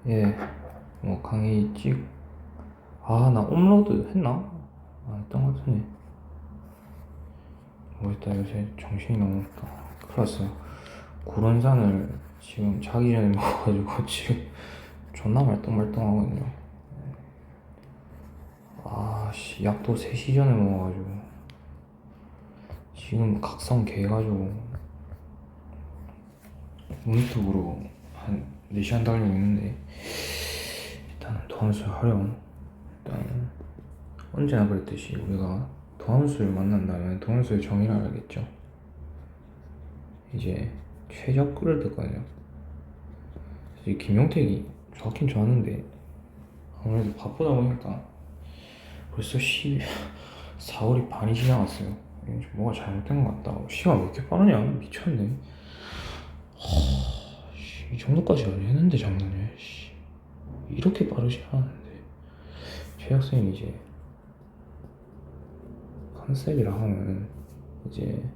예, 뭐 강의 나 업로드 했나? 했던 것 같은데. 모르겠다, 요새 정신이 너무 없다. 큰일 났어요. 구론산을 지금 자기 전에 먹어가지고 지금 존나 말똥말똥하거든요. 약도 3시 전에 먹어가지고 지금 각성 개가지고 모니터로 한 4시간 달리고 있는데, 일단은 도함수 하려면 일단 언제나 그랬듯이 우리가 도함수를 만난다면 도함수의 정의를 알겠죠. 이제 최적구를 듣거든요. 이제 김용택이 좋긴 좋았는데 아무래도 바쁘다 보니까 벌써 4월이 반이 지나갔어요. 뭐가 잘못된 것 같다. 시간 왜 이렇게 빠르냐? 미쳤네. 이 정도까지 안 했는데 작년에 이렇게 빠르지 않았는데. 최 학생이 이제 컨셉이라 하면 이제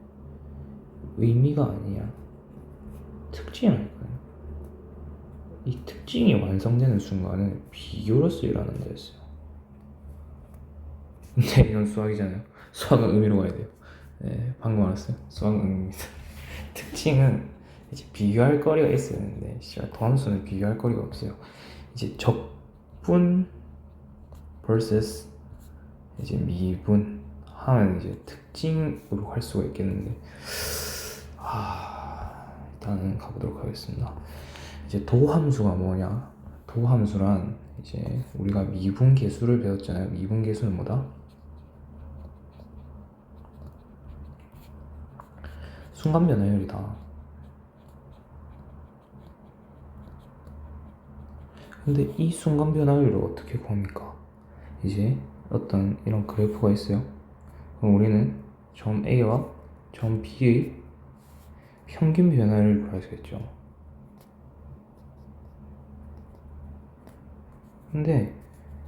의미가 아니야, 특징이라니까요. 이 특징이 완성되는 순간은 비교로서 일어난다 했어요. 근데 이건 수학이잖아요. 수학은 의미로 가야 돼요. 네, 방금 알았어요. 수학은 의미입니다. 특징은 이제 비교할 거리가 있어야 되는데 도함수는 비교할 거리가 없어요. 이제 적분 vs 이제 미분 하면 이제 특징으로 할 수가 있겠는데, 일단은 가보도록 하겠습니다. 이제 도함수가 뭐냐? 도함수란 이제 우리가 미분계수를 배웠잖아요. 미분계수는 뭐다? 순간 변화율이다. 근데 이 순간 변화율을 어떻게 구합니까? 이제 어떤 이런 그래프가 있어요. 그럼 우리는 점 A와 점 B의 평균 변화를 구할 수 있죠. 근데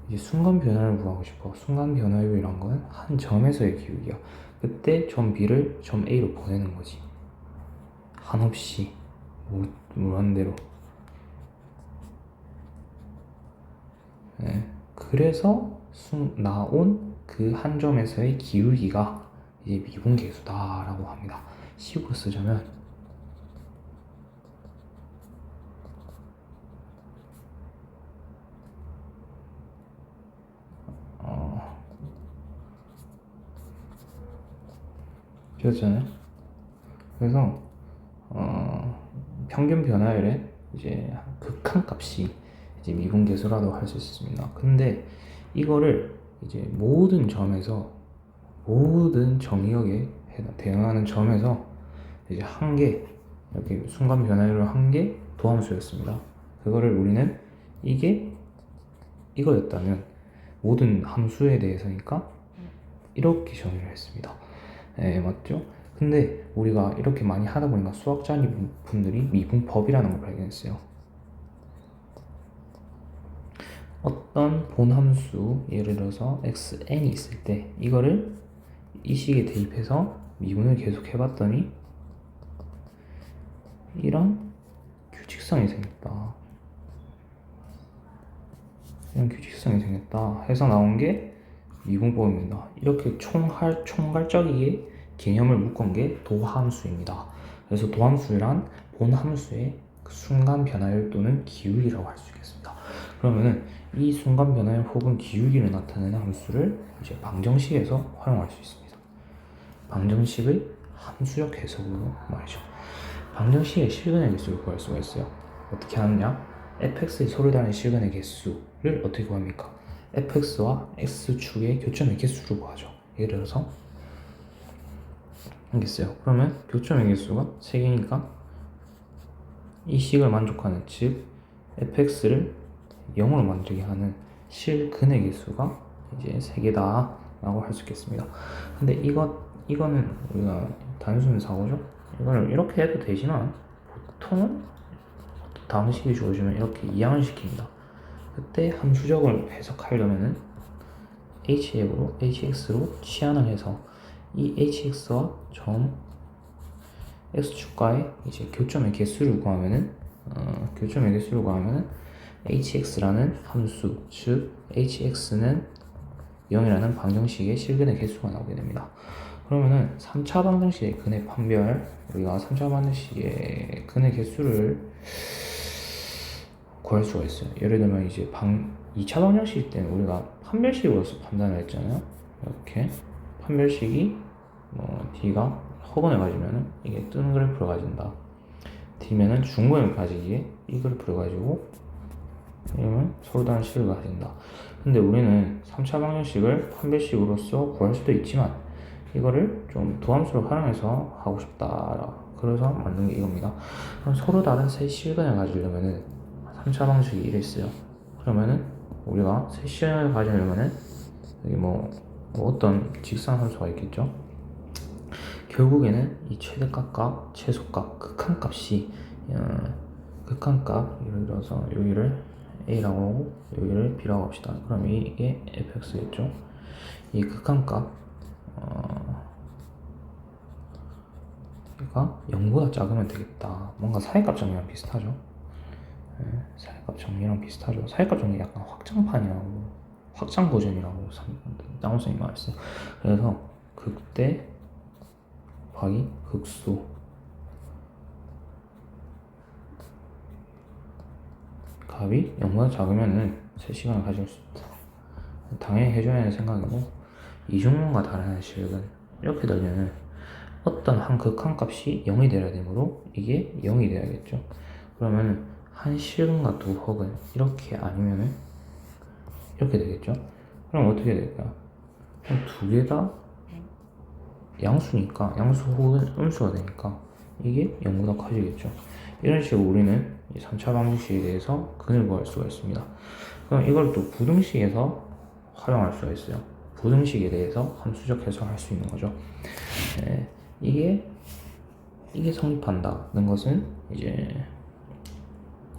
이제 순간 변화를 구하고 싶어. 순간 변화율이란 건 한 점에서의 기울기야. 그때 점 B를 점 A로 보내는 거지. 한없이 무한대로. 네. 그래서 나온 그 한 점에서의 기울기가 이제 미분계수다라고 합니다. 식으로 쓰자면 그렇잖아요. 그래서 평균 변화율의 이제 극한값이 이제 미분계수라고 할 수 있습니다. 근데 이거를 이제 모든 점에서, 모든 정의역에 대응하는 점에서 이제 한 개, 이렇게 순간 변화율을 한 개 도함수였습니다. 그거를 우리는 이게 이거였다면 모든 함수에 대해서니까 이렇게 정의를 했습니다. 네, 맞죠? 근데 우리가 이렇게 많이 하다 보니까 수학자분들이 미분법이라는 걸 발견했어요. 어떤 본함수, 예를 들어서 xn이 있을 때 이거를 이 식에 대입해서 미분을 계속 해봤더니 이런 규칙성이 생겼다. 이런 규칙성이 생겼다 해서 나온 게 미분법입니다. 이렇게 총괄적이게 개념을 묶은 게 도함수입니다. 그래서 도함수란 본함수의 순간 변화율 또는 기울기라고 할 수 있겠습니다. 그러면은 이 순간 변화율 혹은 기울기를 나타내는 함수를 이제 방정식에서 활용할 수 있습니다. 방정식의 함수적 해석으로 말이죠. 방정식의 실근의 개수를 구할 수가 있어요. 어떻게 하느냐? fx의 서로 다른 실근의 개수를 어떻게 구합니까? fx와 x축의 교점의 개수를 구하죠. 예를 들어서 알겠어요. 그러면 교점의 개수가 3개니까 이 식을 만족하는, 즉 fx를 0으로 만들게 하는 실근의 개수가 이제 3개다 라고 할 수 있겠습니다. 근데 이거는 우리가 단순 사고죠. 이거를 이렇게 해도 되지만 보통은 다음 식이 주어지면 이렇게 이항을 시킵니다. 그때 함수적을 해석하려면은 hx로 치환을 해서 이 hx와 점 x축과의 이제 교점의 개수를 구하면은 hx라는 함수, 즉 hx는 0이라는 방정식의 실근의 개수가 나오게 됩니다. 그러면은 3차 방정식의 근의 판별, 우리가 3차 방정식의 근의 개수를 구할 수가 있어요. 예를 들면 이제 2차 방정식 때는 우리가 판별식으로서 판단을 했잖아요. 이렇게 판별식이 d가 허근을 가지면은 이게 뜨는 그래프를 가진다. d면은 중근을 가지기에 이 그래프를 가지고 이러면 서로 다른 식을 가진다. 근데 우리는 3차 방정식을 판별식으로서 구할 수도 있지만 이거를 좀 도함수를 활용해서 하고 싶다. 그래서 만든 게 이겁니다. 그럼 서로 다른 세 실근을 가지려면은 3차 방정식이 이랬어요. 그러면은 우리가 세 실근을 가지려면은 여기 어떤 직선함수가 있겠죠. 결국에는 이 최대값과 최소값, 극한값이 극한값, 예를 들어서 여기를 a라고 하고 여기를 b라고 합시다. 그럼 이게 fx겠죠. 이 극한값 얘가 0보다 작으면 되겠다. 뭔가 사이값 정리랑 비슷하죠. 사이값 정리랑 비슷하죠. 사이값 정리 약간 확장판이라고, 확장 버전이라고 나무선이 말했어요. 그래서 극대 곱하기 극소, 값이 0보다 작으면은 3시간을 가질 수 있다. 당연히 해줘야 하는 생각이고, 이중문과 다른 식은 이렇게 되려면 어떤 한 극한값이 0이 되어야 되므로 이게 0이 돼야겠죠. 그러면 한 실근과 두 혹은 이렇게 아니면은 이렇게 되겠죠. 그럼 어떻게 될까요? 두 개 다 양수니까, 양수 혹은 음수가 되니까 이게 0보다 커지겠죠. 이런 식으로 우리는 이 3차 방정식에 대해서 근을 구할 수가 있습니다. 그럼 이걸 또 부등식에서 활용할 수가 있어요. 부등식에 대해서 함수적 해석할 수 있는 거죠. 이게 성립한다는 것은 이제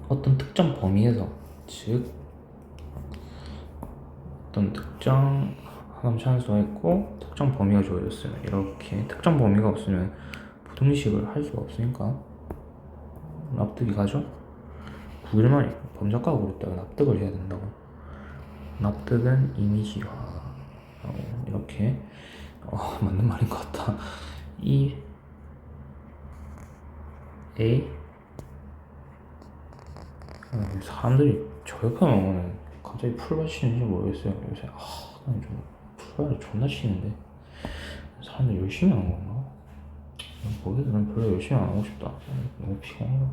어떤 특정 범위에서, 즉 어떤 특정 함수가 있고 특정 범위가 주어졌어요. 이렇게 특정 범위가 없으면 부등식을 할 수가 없으니까 납득이 가죠. 9일만에 범접가가 그랬다가 납득을 해야 된다고. 납득은 이미지화. 이렇게 맞는 말인 것 같다. 이 A 사람들이 저 옆에 오면 갑자기 풀밭 치는지 모르겠어요. 요새 난 좀 풀밭을 존나 치는데 사람들이 열심히 하는 건가? 거기서는 별로 열심히 안 하고 싶다. 너무 피곤해요.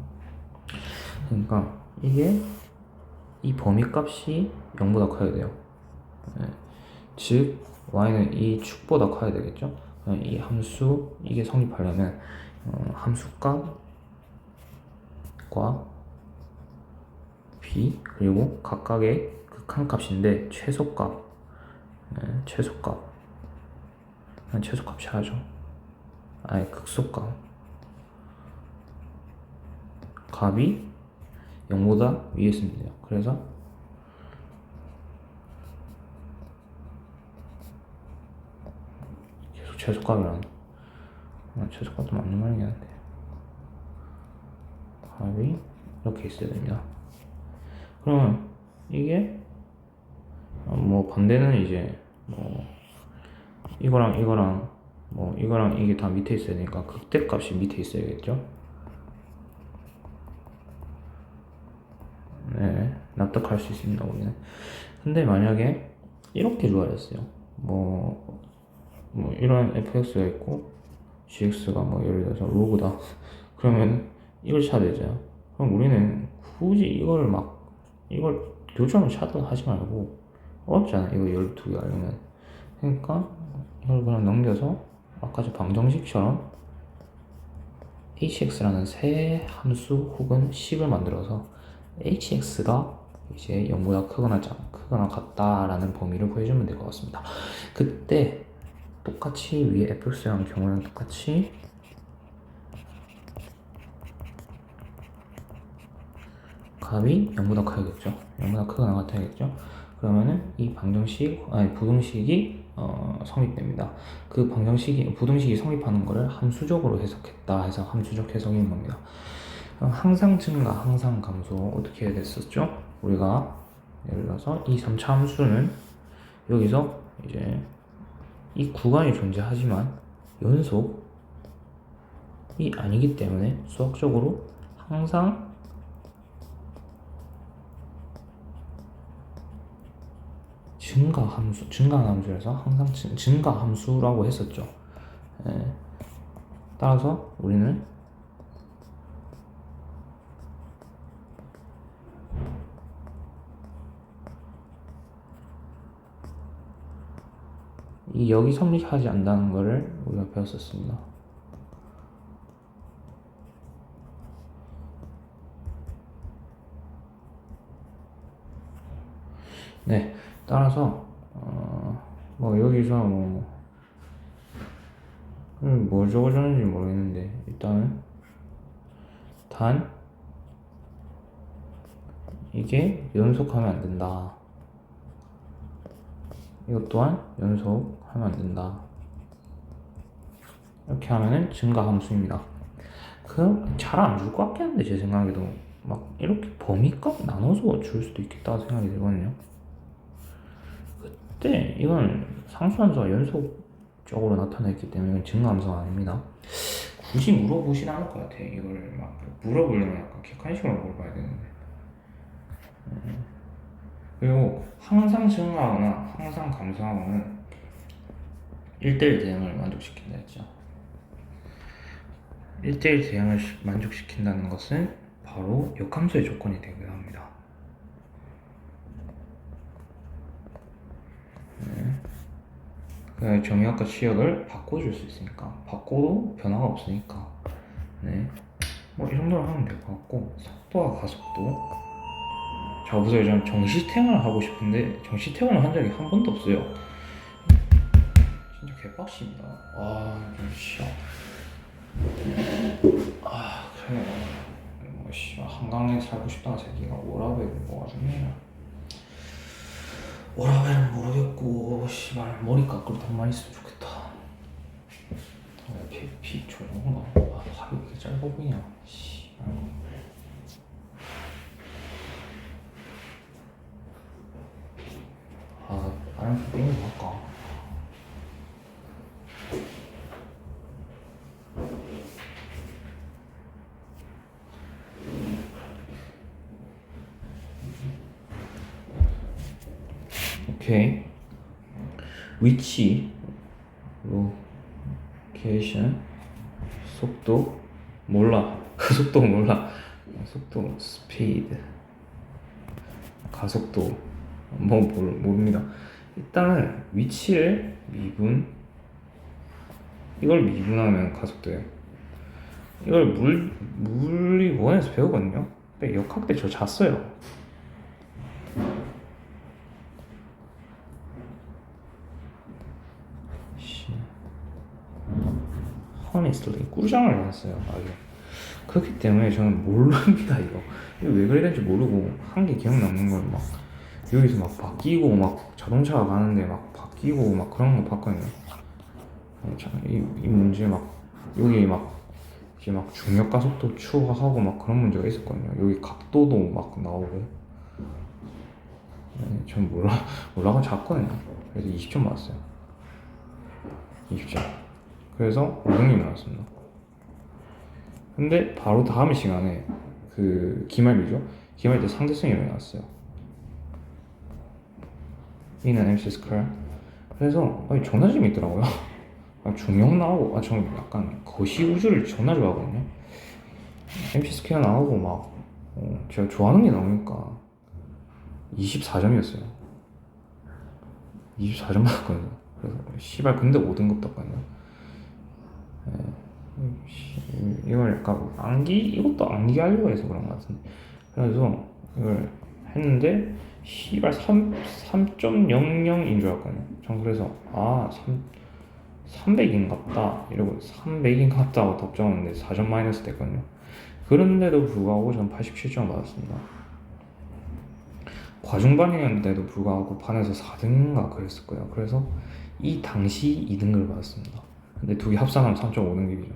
그러니까 이게 이 범위값이 0보다 커야 돼요. 즉 y는 이 축보다 커야 되겠죠. 이 함수, 이게 성립하려면 함수값과 b 그리고 각각의 극한값인데 최소값, 최소값이 하죠. 극소값 값이 0보다 위에 있으면 돼요. 그래서 계속 최소값이라는, 최소값도 맞는 말이긴 한데 값이 이렇게 있어야 됩니다. 그러면 이게 반대는 이제 이거랑 이게 다 밑에 있어야 되니까 극대값이 밑에 있어야겠죠. 네, 납득할 수 있습니다, 우리는. 근데 만약에 이렇게 주어졌어요. 이런 fx가 있고 gx가 예를 들어서 로그다. 그러면 이걸 찾아야 되죠. 그럼 우리는 굳이 이걸 교점을 하지 말고, 어렵잖아 이거 12개 하려면. 그러니까 이걸 그냥 넘겨서 아까 저 방정식처럼 hx라는 새 함수 혹은 식을 만들어서 hx가 이제 0보다 크거나 같다라는 범위를 구해주면 될 것 같습니다. 그때 똑같이 위에 fx라는 경우는 똑같이 값이 0보다 커야겠죠. 0보다 크거나 같아야겠죠. 그러면은 이 부등식이 성립됩니다. 그 부등식이 성립하는 거를 함수적으로 해석했다 해서 함수적 해석인 겁니다. 항상 증가, 항상 감소 어떻게 해야 됐었죠? 우리가 예를 들어서 이 3차 함수는 여기서 이제 이 구간이 존재하지만 연속이 아니기 때문에 수학적으로 항상 증가함수에서 항상 증가함수라고 했었죠. 예. 따라서 우리는 이 역이 성립하지 않는다는 것을 우리가 배웠었습니다. 네, 따라서 뭐 여기서 뭘 적어줬는지 모르겠는데 일단은 단 이게 연속하면 안 된다. 이것 또한 연속하면 안 된다. 이렇게 하면은 증가함수입니다. 그럼 잘 안 줄 것 같긴 한데 제 생각에도 막 이렇게 범위값 나눠서 줄 수도 있겠다 생각이 들거든요. 그때 이건 상수함수가 연속적으로 나타났기 때문에 이건 증가함수가 아닙니다. 굳이 물어보진 않을 것 같아. 이걸 막 물어보려면 약간 객관식으로 물어봐야 되는데. 그리고 항상 증가하거나 항상 감소하거나 1대1 대응을 만족시킨다 했죠. 1대1 대응을 만족시킨다는 것은 바로 역함수의 조건이 되기도 합니다. 네. 정의역과 치역을 바꿔줄 수 있으니까 바꿔도 변화가 없으니까 네. 뭐 이 정도로 하면 될 것 같고 속도와 가속도 자 보세요. 저는 정시퇴근을 하고 싶은데 정시퇴근을 한 적이 한 번도 없어요. 진짜 개빡십니다. 좀 쉬어. 그래. 뭐 한강에 살고 싶다는 새끼가 오라베를 모아주네. 오라베는 모르겠고 씨발 머리 깎으러 돈만 있으면 좋겠다. 피 조용가. 하루 왜 이렇게 짧아 보이냐. 씨발. 아름수 땡긴 거 할까? 오케이. 위치, 로케이션, 속도 몰라. 속도 몰라. 속도, 스피드, 가속도 모릅니다. 일단은 위치를 미분, 이걸 미분하면 가속도예요. 이걸 물리원에서 배우거든요. 근데 역학 때 저 잤어요. honestly 꿀잠을 잤어요. 아주. 그렇기 때문에 저는 모릅니다. 이거 왜 그래 되는지 모르고 한 게 기억 남는 걸 막 여기서 막 바뀌고 막 자동차가 가는데 막 바뀌고 막 그런 거 봤거든요. 이 문제 막 여기 막 이제 막 중력 가속도 추가하고 막 그런 문제가 있었거든요. 여기 각도도 막 나오고. 전 몰라고 잤거든요. 그래서 20점 맞았어요. 20점. 그래서 5등이 나왔습니다. 근데 바로 다음 시간에 그 기말이죠. 기말 때 상대성이 나왔어요. E는 MC 스퀘어. 그래서 존나 재밌더라고요. 중력 나오고 저는 약간 거시 우주를 존나 좋아하거든요. MC 스퀘어 나오고 막 제가 좋아하는 게 나오니까 24점이었어요. 24점 맞았거든요. 그래서 씨발 근데 5등급 떴거든요. 이걸 약간 이것도 암기 하려고 해서 그런 것 같은데. 그래서 이걸 했는데 씨발 3.00인 줄 알았거든요. 전 그래서 300인 같다 이러고 300인 같다 하고 답장했는데 4점 마이너스 됐거든요. 그런데도 불구하고 전 87점 받았습니다. 과중반이었는데도 불구하고 반에서 4등인가 그랬을 거예요. 그래서 이 당시 2등급을 받았습니다. 근데 두 개 합산하면 3.5등급이죠.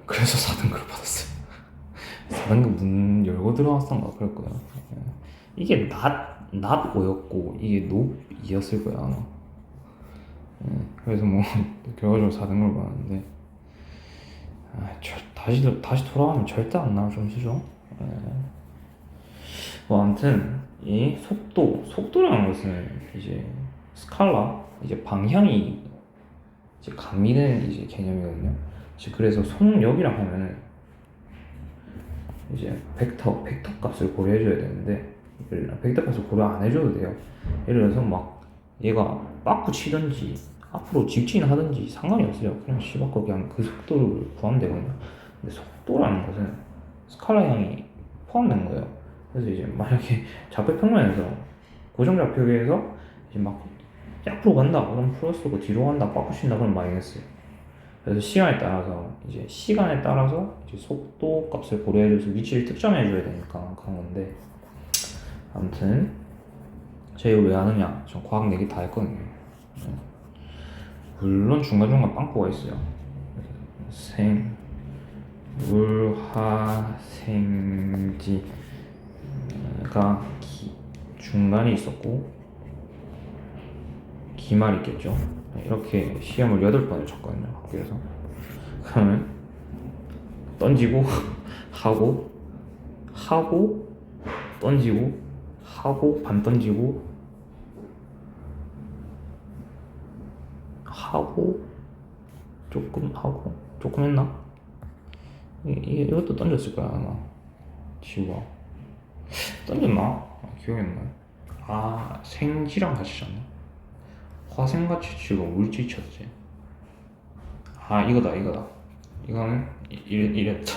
그래서 4등급을 받았어요. 4등급 문 열고 들어왔던가 그럴 거야. 이게 not 5였고 이게 높2였을 거야 아마. 그래서 뭐 결과적으로 4등급을 받았는데 다시 돌아가면 절대 안 나올 점수죠. 뭐 아무튼 이 속도라는 것은 이제 스칼라 이제 방향이 이제 가미되는 이제 개념이거든요. 그래서 속력이라 하면은 이제 벡터 값을 고려해줘야 되는데 벡터 값을 고려 안 해줘도 돼요. 예를 들어서 막 얘가 빠꾸 치든지 앞으로 직진하든지 상관이 없어요. 그냥 시바꿔 그냥 그 속도를 구하면 되거든요. 근데 속도라는 것은 스칼라 향이 포함된 거예요. 그래서 이제 만약에 좌표평면에서 고정 좌표계에서 이제 막 앞으로 간다 그럼 플러스고 뒤로 간다 빠꾸 친다 그럼 마이너스. 그래서 시간에 따라서 이제 속도 값을 고려해줘서 위치를 특정해줘야 되니까 그런 건데, 아무튼 제가 이거 왜 하느냐, 전 과학 내기 다 했거든요. 물론 중간중간 빵꾸가 있어요. 물화생지가 중간이 있었고 기말이 있겠죠. 이렇게 시험을 8번을 쳤거든요 학교에서. 그러면 던지고 하고 던지고 하고 반 던지고 하고 조금 했나? 이것도 던졌을 거야 아마. 지우가 던졌나? 기억이 안 나. 생지랑 같이 쳤나? 화생같이 치고 물질 쳤지. 이거다. 이거는 이랬다.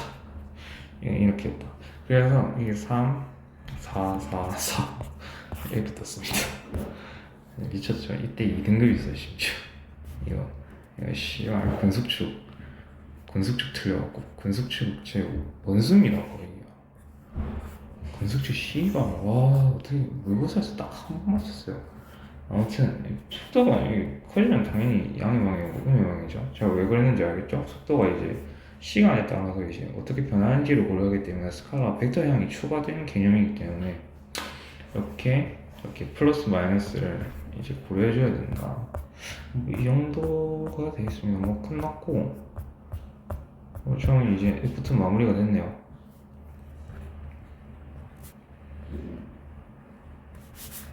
이렇게 했다. 그래서 이게 3, 4, 4, 4 이렇게 떴습니다. 미쳤죠? 이때 2등급 있어요 심지어. 이거 씨발 근속축 틀려갖고 근속축 제 원수입니다 거의. 근속축 씨발 와 어떻게 모의고사에서 딱 한 번 맞췄어요. 아무튼 속도가 커지면 당연히 양의 방향이고 음의 방향이죠. 제가 왜 그랬는지 알겠죠? 속도가 이제 시간에 따라서 이제 어떻게 변하는지를 고려하기 때문에 스칼라 벡터 향이 추가된 개념이기 때문에 이렇게 플러스 마이너스를 이제 고려해줘야 된다. 이 정도가 되겠습니다. 뭐 끝났고 저는 이제 F2 마무리가 됐네요.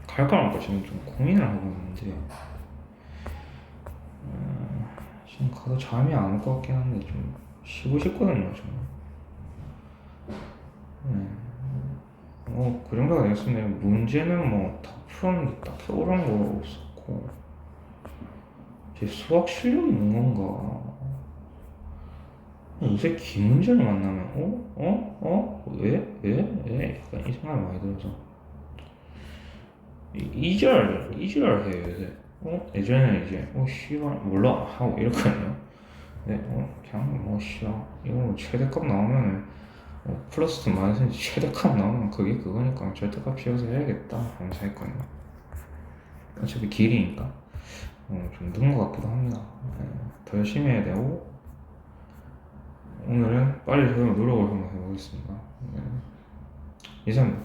갈까 말까 지금 좀 고민을 하고 있는데 지금 가서 잠이 안 올 것 같긴 한데 좀 쉬고 싶거든요 저는. 그 정도가 되겠습니다. 문제는 뭐 다 풀었는데 딱히 어려운 거 없었고 제 수학 실력이 있는 건가? 요새 긴 문제를 만나면 왜? 약간 이 생각이 많이 들어서 이지랄 해요 요새. 예전에는 이제 씨발 몰라 하고 이렇거든요. 근데 그냥 뭐 씨발 이거 최대값 나오면은 플러스 마이너스 최대값 나오면 그게 그거니까 절대값 씌워서 해야겠다 하면서 했거든요. 어차피 길이니까 좀 늦은 것 같기도 합니다. 더 열심히 해야 되고 오늘은 빨리 저도 노력을 한번 해보겠습니다. 이상